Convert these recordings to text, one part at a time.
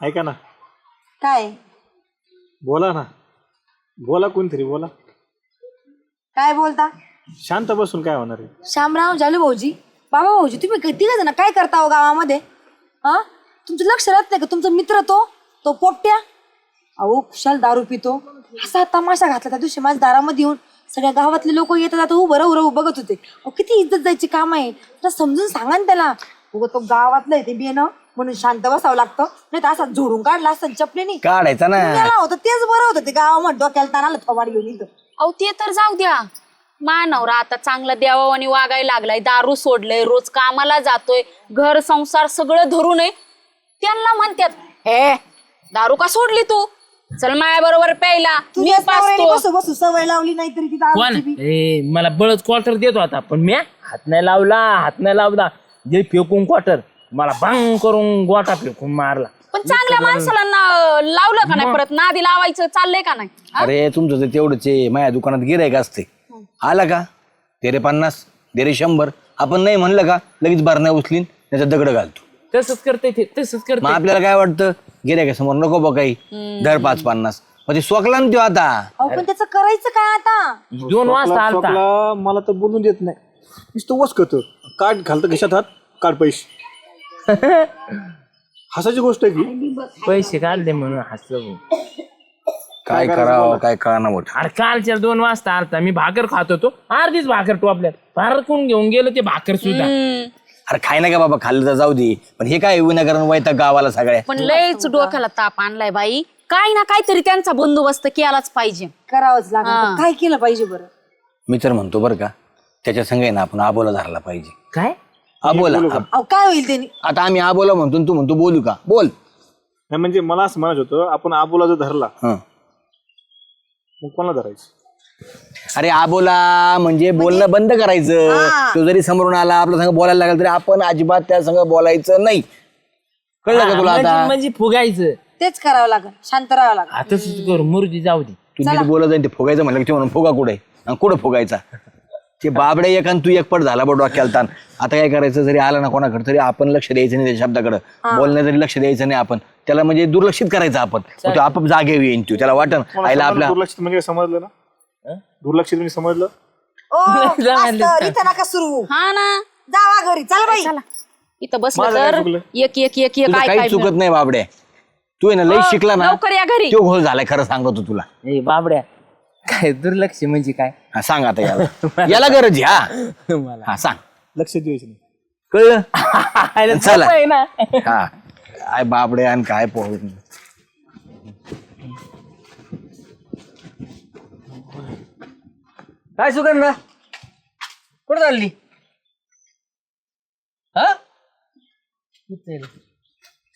ऐका ना, काय बोला ना, बोला कोणतरी बोला. काय बोलता? शांत बसून काय होणार आहे? श्यामराव, जालू भाऊजी, बाबा भाऊजी, तुम्ही तिघ जण काय करता हो गावामध्ये? हा, तुमचं लक्ष राहत नाही का? तुमचा मित्र तो पोपट्या, अहो खुशाल दारू पितो, असा तमाशा घातला त्या दिवशी माझ्या दारामध्ये येऊन. सगळ्या गावातले लोक येतात, आता उभं राहू बघत होते. अहो किती इज्जत जायची काम आहे, तर समजून सांगा ना त्याला. उगं तो गावातलं आहे ते बियाणं म्हणून शांत बसावं लागतं, नाही तर असा झोडून काढला असता चपलेनी काढायचा ना. होतं तेच बरं होतं. ते गावामध्ये डोक्याला तानाला थोबाड घेऊन इथं. अहो ते तर जाऊ द्या, नवरा आता चांगला देवावानी वागायला लागलाय, दारू सोडलंय, रोज कामाला जातोय, घर संसार सगळं धरून आहे. त्यांना म्हणतात, हे दारू का सोडली तू? चल माया बरोबर प्यायला. मी पाचतो. बसू बसू सवय लावली नाही तरी ती कोण दारूची बी. ए मला बळच क्वार्टर देतो आता, पण मी हात नाही लावला जे फेकून क्वार्टर मला भांग करून गोटा फेकून मारला. पण चांगल्या माणसाला लावलं का नाही? परत नादी लावायचं चाललंय का नाही? अरे तुमचं ते तेवढंच आहे. माझ्या दुकानात गिरायक असते, आला का तेरे 50 देरे 100, आपण नाही म्हणलं का लगेच बारण्या उचलीन त्याच्यात दगड घालतो. तसंच करते ते, तसंच मग करते. आपल्याला काय वाटतं, गिरायकासमोर नको बघ काही, दर 5-50, मग ते सोकला ना त्यो आता. अहो पण त्याचं करायचं काय आता? 2 वाजता आलता. स्वप्नाला मला तर बोलून देत नाही, नुसतं वसकत काढ घालतं खिशात हात, काढ पैसे. हसायची गोष्ट आहे की. पैसे काढले म्हणून हसलो. काय करावं काय कळना मोठ. अरे कालच्या 2 वाजता आलता, मी भाकर खात होतो, अर्धीच भाकर टोपल्यात, भारत कोण घेऊन गेलो ते भाकर सुद्धा. अरे खाय ना का बाबा, खाल्लं तर जाऊ दे, पण हे काय विनाकारण वैताग गावाला सगळ्या. पण लयच डोक्याला ताप आणलाय बाई. काही ना काहीतरी त्यांचा बंदोबस्त केलाच पाहिजे. करावंच लागेल. काय केलं पाहिजे बरं? मी तर म्हणतो बरं का, त्याच्या संग आहे ना आपण आबोला धरला पाहिजे. काय आबोला. अहो काय होईल त्यांनी? आता आम्ही आबोला म्हणतो आणि तू म्हणतो बोलू का? बोल. नाही म्हणजे मला असं म्हणत होतं, आपण आबोला जर धरला हं. मग कोणाला धरायचं? अरे आबोला म्हणजे बोलणं बंद करायचं. तो जरी समोरून आला आपल्या संग बोलायला लागला तरी आपण अजिबात त्या संग बोलायचं नाही. कळलं का तुला आता? म्हणजे फुगायचं. तेच करावं लागेल, शांत राहावं लागेल. आताच करू, मुर्दी जाऊ दे. तू नीट बोलत जाईल ते फुगायचं म्हणलं की ते म्हणून फुगा कुठे आणि कुठं फुगायचा? ते बाबडे एक आणि तू एकपट झाला बघ डोक्याला ताण. आता काय करायचं, जरी आला ना कोणाकडे तरी आपण लक्ष द्यायचं नाही त्या शब्दाकडे, बोलण्या जरी लक्ष द्यायचं नाही आपण त्याला, म्हणजे दुर्लक्षित करायचं आपण. मग तो आपोआप जागे येईन, तू त्याला वाटन आईला आपला. दुर्लक्षित म्हणजे समजलं ना? दुर्लक्षित म्हणजे समजलं. ओ, मास्तर, इथं नका सुरू. हा ना, जावा घरी, चला बाई. चला इथं बसलं माझं काय तर चुकलं? एक एक एक एक तुझं काय काही काय चुकत नाही बाबड्या. तू आहे ना लई शिकला ना, लवकर या घरी. तो घोळ झालाय खरं सांगतो तुला. ए बाबड्या, काय दुर्लक्ष म्हणजे काय? हा सांग आता याला याला गरज आहे. हा सांग. लक्ष द्यायचं नाही. कळलं? चला. आहे ना. हा काय बाबडे आणि काय पोह. काय सुगंधा, कुठं चालली? हा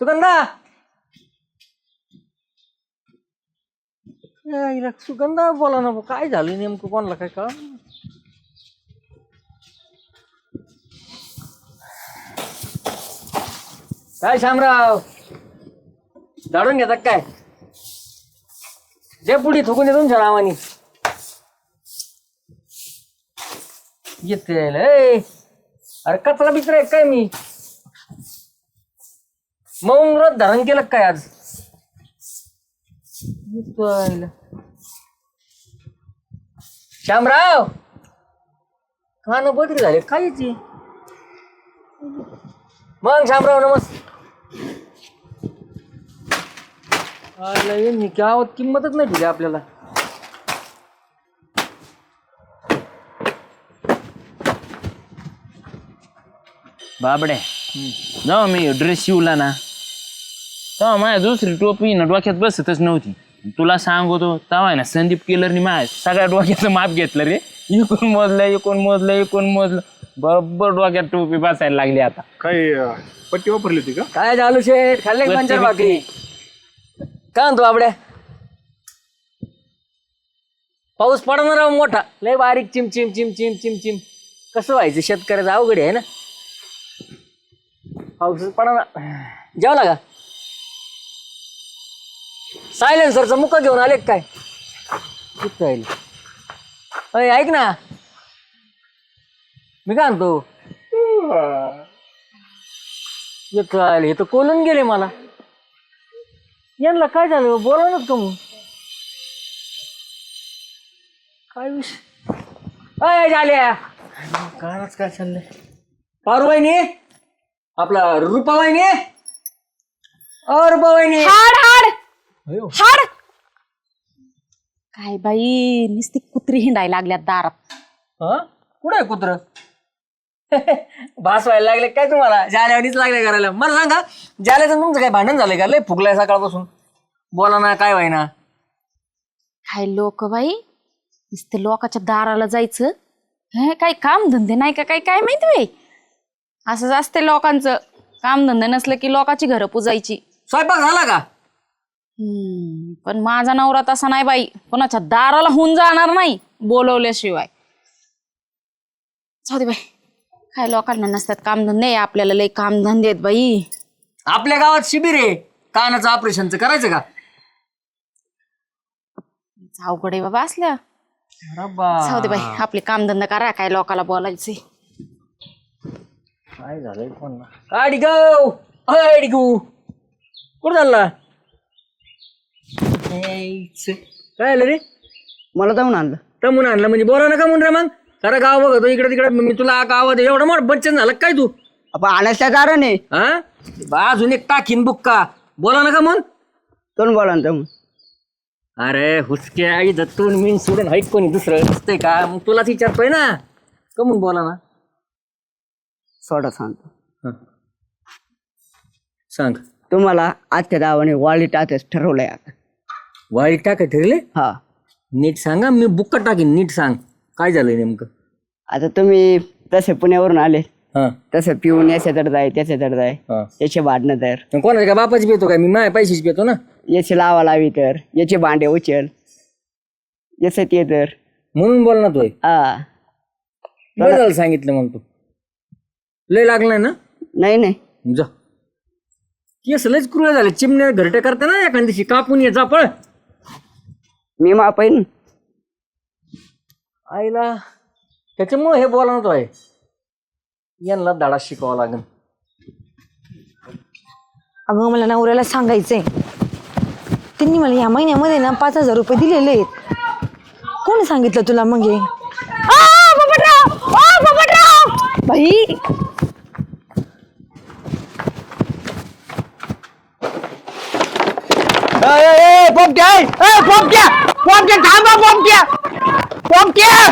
सुगंधा, हिला सुगंधा बोला ना, काय झालं नेमकं, कोणाला काय कळ? काय शामराव, झाडून घेतात काय? जे पुढे थुकून येतो तुमच्या नावानी येते. अरे कचरा बिचरा काय मी मौन व्रत धारण केलं काय आज? श्यामराव, खाणं बदली झाले खायची. मग श्यामराव यांनी गावात किंमतच नाही ठेवली आपल्याला. बाबड्या, जेव्हा मी ड्रेस शिवला ना तेव्हा माझ्या दुसरी टोपी ना डोक्यात बसतच नव्हती. तुला सांगतो तेव्हा आहे ना संदीप केलरनी माझ्या सगळ्या डोक्याचं माप घेतलं रे. इकून मोजलं बरोबर डोक्यात टोपी बसायला लागली. आता काय पट्टी वापरली होती का? काय झालं शेठ, खाल्ले पंचर भाकरी? काय म्हणतो आपल्या पाऊस पडणार राव मोठा, लय बारीक चिम चिम चिम चिम चिम चिम. कसं व्हायचं शेतकऱ्याचं अवघड आहे ना. पाऊस पडणार. जेवला का? सायलेन्सरचा मुका घेऊन आले काय? अय ऐक ना, मी काय म्हणतो, हे तर कोलून गेले मला. यांना काय झालं बोला ना का मग काय विषय अय झाल्या कायच काय चाललंय पारुबाईनी आपला रुपाबाईनी रुपाबाईनी हाड हाड हाड काय बाई नुसती कुत्री हिंडायला लागल्यात दारात. हा कुठं आहे कुत्र भास व्हायला लागले काय तुम्हाला जाल्यावणीच लागले करायला मला सांगा जाल्याचं तुमचं काय भांडण झालंय का लय फुगलाय सकाळपासून बोला ना काय व्हाय ना काय लोक बाई नुसतं लोकाच्या दाराला जायचं हे काही काम धंदे नाही का काय काय माहिती बाई असंच असते लोकांचं कामधंदे नसलं की लोकांची घरं पुजायची. स्वयंपाक झाला का पण माझा नवरा तसा नाही बाई कोणाच्या दाराला होऊन जाणार नाही बोलवल्याशिवाय. जाऊ दे बाई काय लोकांना नसतात कामधंदे आपल्याला लय कामधंदे आहेत बाई. आपल्या गावात शिबिर आहे कानाचं ऑपरेशनचं करायचं का अवघड आहे बाबा असल्या. जाऊ दे बाई आपले कामधंदा करा काय लोकाला बोलायचे. काय झालंय फोन अडिगो अडिगो कुठं चालला काय आलं रे मला जाऊन आणलं तमून आणलं म्हणजे बोला नका म्हणून रे मग सारा गाव बघतो इकडे तिकडे मी तुला गावात एवढा मोठा बच्चन झालं काय तू आपण आणायचं कारण आहे हा अजून एक टाकीन बुक्का बोला नका म्हण कोण बोला ना मग अरे हुसके आई दत्तून मीन सोडून हाईक कोणी दुसरं असतंय का मग तुलाच विचारतोय ना कमून बोला ना सोडा सांगतो सांग तुम्हाला आजच्या दावाने वाळी टाकायच ठरवलंय आता वाईट टाकाय ठरले हा नीट सांगा मी बुक्का टाकीन नीट सांग काय झालंय नेमकं आता तुम्ही तसे पुण्यावरून आले हा तसं पिऊन याच्याकडे जाय त्याच्याकडे जाय हा याचे भांडणं तर कोणाच्या का बापाची पितो काय मी माझ्या पैशाची पितो ना याचे लावा लावी तर याचे भांडे उचल याचं ते तर म्हणून बोल ना तोय हा बरं झालं सांगितलं म्हणतो लय लागलाय ना नाही नाही जा केस लयच क्रूर झाले चिमण्या घरटे करते ना एखाद दिवशी कापून ये जा पळ मी माप आहे ना आईला त्याच्यामुळे हे बोला ना तो आहे यांना धडा शिकावा लागेल अगं मला नवऱ्याला सांगायचंय त्यांनी मला या महिन्यामध्ये ना 5,000 रुपये दिलेले आहेत. कोण सांगितलं तुला मग हे बाई पोपट्या पोपट्या पोपट्या थांबा पोपट्या पोपट्या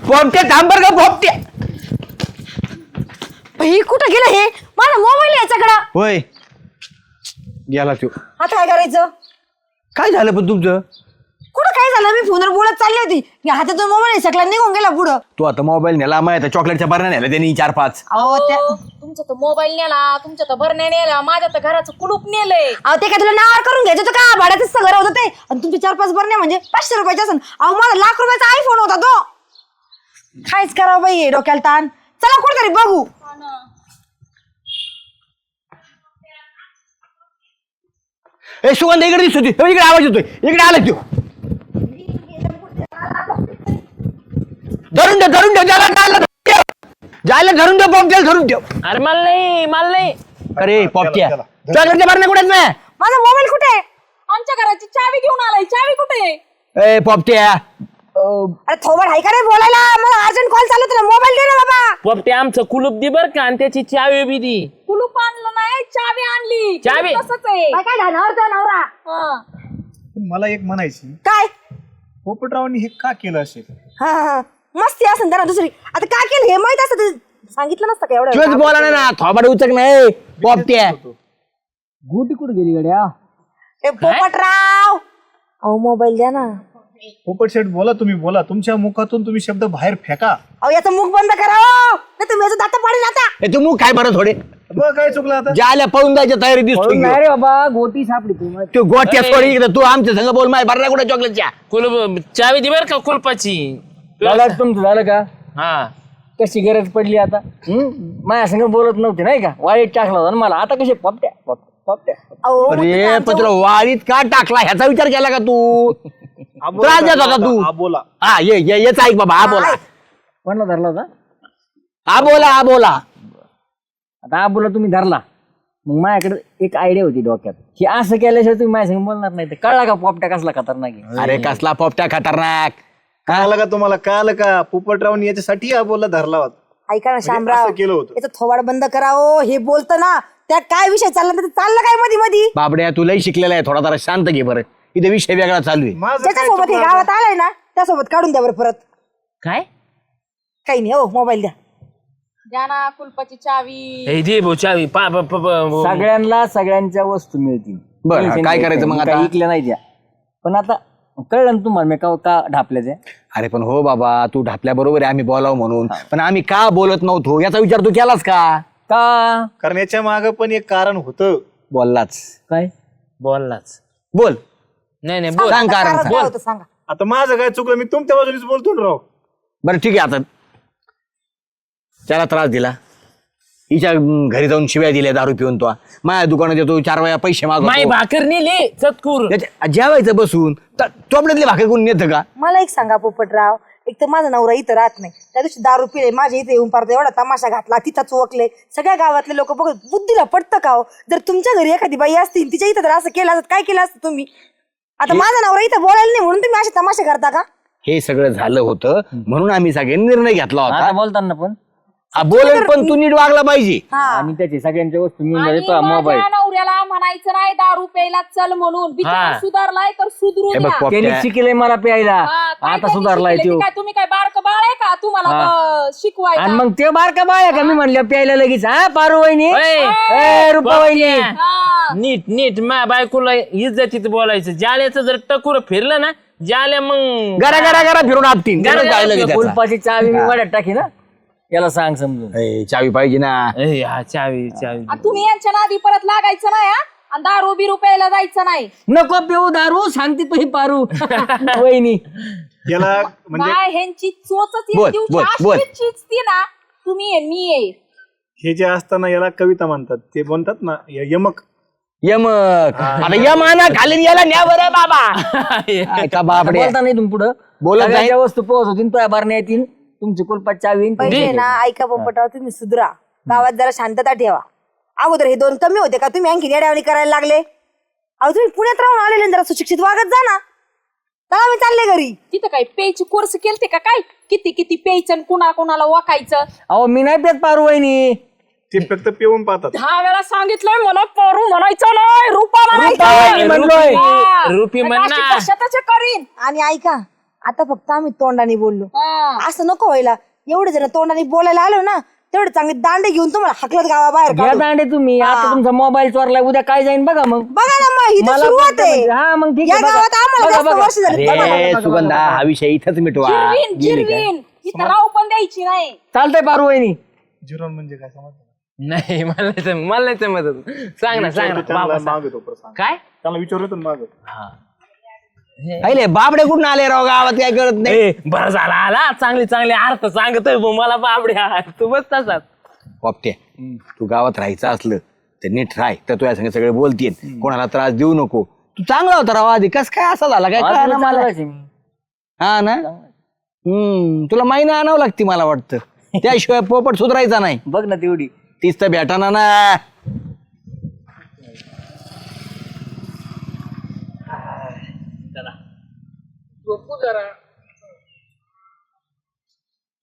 पोपट्या थांब बरं का पोपट्या. बाई कुठं गेलं हे माझा मोबाईल याच्याकडं होय गेला तो. आता काय करायचं काय झालं पण तुमचं कुठं काय झालं मी फोनवर बोलत चालली होती या हातातून मोबाईल सगळा निघून गेला पुढं. तू आता मोबाईल नेला माहिती चॉकलेटच्या बरण्या नेला त्यांनी 4-5. अहो त्या तुमचा तर मोबाईल नेला तुमच्या तर भरण्या नेला माझ्या तर घराचं कुलूप नेलंय. अहो ते काय तुला नावावर करून घ्यायचं होतं का भाड्यातच सगळं होतं ते आणि तुमचे 4-5 भरण्या म्हणजे 500 रुपयाचे असेल. अहो माझा लाख रुपयाचा आयफोन होता तो. कायच करावं बाई डोक्याला ताण चला कुठेतरी बघू. ए सुगंध इकडे दिसत होती इकडे आवाज येतोय इकडे आला तो धरून ठेव जायला धरून ठेव पोपट्याला धरून ठेव. अरे मला नाही अरे पोपट्या चॉकलेटच्या बरण्या कुठे आहेत ना माझा मोबाईल कुठे आहे आमच्या घराची चावी घेऊन आलाय चावी कुठे ए पोपट्या अरे थोबड आहे का रे बोलायला मला अर्जंट कॉल चालू होता मोबाईल दे ना बाबा. पोपटे आमचं कुलूप दे बर का आणि त्याची चावी बी दी. कुलूप आणलं नाही चावी आणली चावी? तसंच आहे काय झालं तो नवरा मला एक म्हणायची काय पोपटरावांनी हे का केलं असेल हा मस्ती असं त्यांना दुसरी आता काय केलं हे माहित असतं ते सांगितलं नसतं का एवढं शिवाय बोला ना थोबाड उचक नाही पोपट्या. गुटी कुठे गेली गड्या ए पोपटराव अहो मोबाईल द्या ना. पोपट शेठ बोला तुम्ही बोला तुमच्या मुखातून तुम्ही शब्द बाहेर फेका. अहो याचं मुख बंद करा नाही तुम्ही याचं दाता पाडेल आता. ए तू मग काय बरं थोडे बघ काय चुकलं आता ज्याला पळून जायच्या तयारी दिसतो नाही रे बाबा गोटी सापडी तू तू गोट्या सोडी इकडे तू आमच्या संग बोल माय बरं कुठे चॉकलेटच्या कुलूप चावी दे बर का कुलपाची. झालं तुमचं झालं का हा कशी गरज पडली आता माझ्या संग बोलत नव्हते नाही का वाईट टाकला होता ना मला आता कसे पपट्या पपट्या अहो अरे पण तुला वाळीत का टाकला ह्याचा विचार केला का तू त्रास देत होता तू हा बोला हा येच ऐक बाबा हा बोला कोणाला धरला होता हा बोला आता आबूला तुम्ही धरला मग माझ्याकडे एक आयडिया होती डोक्यात की असं केल्याशिवाय तुम्ही माझ्या संग बोलणार नाही. तर कळला का पोपट्या कसला खतरनाक आहे? अरे कसला पोपट्या खतरनाक. कळालं का तुम्हाला? कळालं का? पोपटरावनी याच्यासाठी हा बोलला धरला होता. ऐका ना शामराव, असं केलं होतं. याचं थोबाड बंद करावं. हे बोलतं ना, त्या काय विषय चालला तर चाललं काय मध्ये मध्ये. बाबड्या तुलाही शिकलेला आहे थोडा जरा शांत घे बरं. इथे विषय वेगळा चालू आहे. माझं ज्याच्यासोबत हे गावात आलाय ना त्यासोबत काढून द्या बरं परत. काय काही नाही हो, मोबाईल द्या. द्या ना कुलपाची चावी. हे दे भाऊ चावी सगळ्यांना सगळ्यांच्या वस्तू मिळतील. बरं, Tension काय घ्यायचं करायचं मग नाही. आता? काही इकल्या नाही द्या. पण आता कळलं ना तुम्हाला मी का ढापल्याचे? अरे पण हो बाबा तू ढापल्या बरोबर आहे आम्ही बोलावं म्हणून, पण आम्ही का बोलत नव्हतो याचा विचार तू केलास का? का कारण याच्या माग पण एक कारण होतं. बोललाच. काय बोललाच. बोल. नाही नाही बोल. सांग कारण कारण सांग. काय होतं सांगा. आता माझं काय चुकलं? मी तुमच्या बाजूनेच बोलतो ना राव. बरं ठीक आहे. आता त्याला त्रास दिला, हिच्या घरी जाऊन शिव्या दिल्या दारू पिऊन, तो माझ्या दुकानात येतो 4 वेळा पैसे माई मागतो, भाकर नेली चतकूर. जेवायचं बसून. तो आपल्यातली भाकर कोण नेतं का? मला एक सांगा पोपटराव, एक तर माझा नवरा इथं राहत नाही, त्या दिवशी दारू पिले माझ्या इथे येऊन पारतो एवढा तमाशा घातला, तिथं चोकले, सगळ्या गावातले लोक बघत बुद्धीला पटतं का हो? जर तुमच्या घरी एखादी बाई असती तिच्या इथं जर असं केलं असत काय केलं असतं तुम्ही? आता माझा नवरा इथं बोलायला नाही म्हणून तुम्ही असे तमाशे करता का? हे सगळं झालं होतं म्हणून आम्ही सगळ्यांनी निर्णय घेतला आता होता. बोलताना पण बोलेल पण तू नीट वागला पाहिजे. आणि त्याची सगळ्यांच्या वस्तू मिळून आणि जातो मोबाईल. माझ्या नवऱ्याला म्हणायचं नाही दारू प्यायला चल म्हणून. बिचारा हा. सुधारलाय तर सुधरू हे बघ द्या. त्यांनी पोपट्या, शिकले मला प्यायला. हा, काय आता त्यांनी सुधारलाय शिकले? तो. ते काय तुम्ही काय बारक बाळ आहे का तुम्हाला शिकवायचं? आणि मग ते बारका बाळ आहे का मी म्हणलं प्यायला लगेच? हा पारू वहिनी, ओय, रुपा वहिनी, पोपट्या. नीट नीट माझ्या बायकोला इज्जतीत बोलायचं. जाल्याचं जर टकुर फिरलं ना जाल्या मग गरा गरा गरा फिरून आपटीन. गरा गरा जायला त्याचा. कुलपाची चावी मी वाड्यात टाकी ना, याला सांग समजून. ए, चावी पाहिजे ना. ए, हा, चावी चावी आणि तुम्ही यांच्या नादी परत लागायचं नाही हा? आणि दारू बिरू प्यायला जायचं नाही. नको पिऊ दारू, सांगते तू ही पारू वहिनी. याला म्हणजे काय ह्यांची चोचच बोल, एक दिवशी बोल, बोल. अशीच चिचती ना, तुम्ही आहे मी आहे. हे जे असताना याला कविता म्हणतात, ते म्हणतात ना यमक. यमक. आता यम आणा खाली याला न्या बरं बाबा. ऐका बापडे, बोलता नाही तुम्ही पुढं बोलत नाही. सगळ्यांच्या वस्तू पोहोचवतील तुझ्या बारण्या येतील, तुमची कुलपाची चावी येईन. पहिले ना ऐका पोपटराव, तुम्ही सुधरा, गावात जरा शांतता ठेवा. अगोदर हे 2 कमी होते का? तुम्ही आणखी येड्यावानी करायला लागले. अहो तुम्ही पुण्यात राहून आलेले ना, जरा सुशिक्षित वागत जा ना. चला मी चालले घरी. तिथं काय पेयचे कोर्स केलते का काय? किती किती प्यायचं आणि कुणा कुणाला वाकायचं? अहो मी नाही पेत पारू वहिनी. ते फक्त पिऊन पाहतात. 10 वेळा सांगितलंय मला पारू म्हणायचं नाही, रुपा वहिनी म्हणायचं. म्हणलोय. हा. रुपी म्हण अशी ना. कशातच करीन. आणि ऐका, आता फक्त आम्ही तोंडाने बोललो, हा. असं नको व्हायला. एवढे जण तोंडाने बोलायला आलो ना, तेवढे चांगले दांडे घेऊन तुम्हाला हाकलत गावाबाहेर घ्या काढू. दांडे तुम्ही. आता तुमचा मोबाईल चोरलाय, उद्या काय जाईन बघा मग. बघा ना मग, ही तर मला सुरुवात पटतं आहे. म्हणजे. हा, मग ठीक या आहे, बघा. गावात आम्हाला बघा, जास्त बघा. वर्ष झाली. अरे सुगंधा, हा विषय इथंच मिटवा. जिरवीन गेली काय? जिरवीन इथं राहू पण द्यायची नाही. चालतंय पारू वहिनी. जिरोन म्हणजे काय समजलं? नाही मला नाही मदत. सांग ना सांग ना बाबा, सांग. माग येतो परत सांग. काय त्याला विचारतो ना माग. अरे बापडे कुठून आले राव गावात? काय कळत नाही. ए, बरं झाला आला. चांगली चांगली अर्थ सांगतोय भाऊ मला बाबड्या. तू बस तसाच. पोपटे, तू गावात राहायचं असलं तर नीट राह, तर तुझ्या संग सगळे बोलतील. कोणाला त्रास देऊ नको. तू चांगला होता राव आधी, कस काय असा झाला काय कळलं मला. चांगलाच आहे मी. हा ना. तुला महिना आणावं लागते मला वाटतं, त्याशिवाय पोपट सुधारायचा नाही. बघ ना तेवढी. तीच तर भेटाना ना. झोपू जरा.